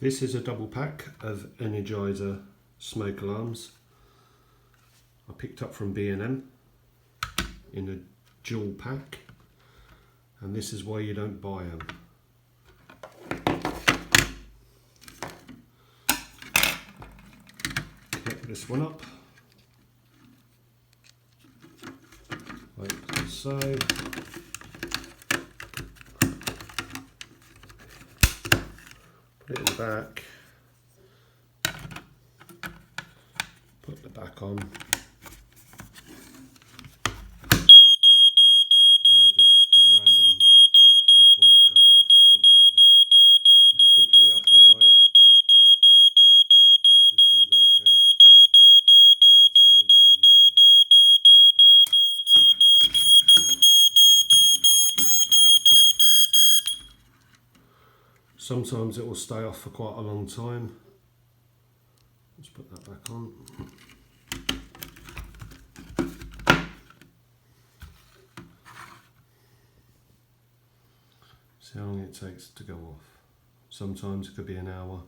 This is a double pack of Energizer smoke alarms. I picked up from B&M in a dual pack, and this is why you don't buy them. Connect this one up like so. Put it in the back, put the back on, and they just random, this one goes off constantly. Been keeping me up all night. This one's okay. Absolutely rubbish. Sometimes it will stay off for quite a long time. Let's put that back on. See how long it takes to go off. Sometimes it could be an hour.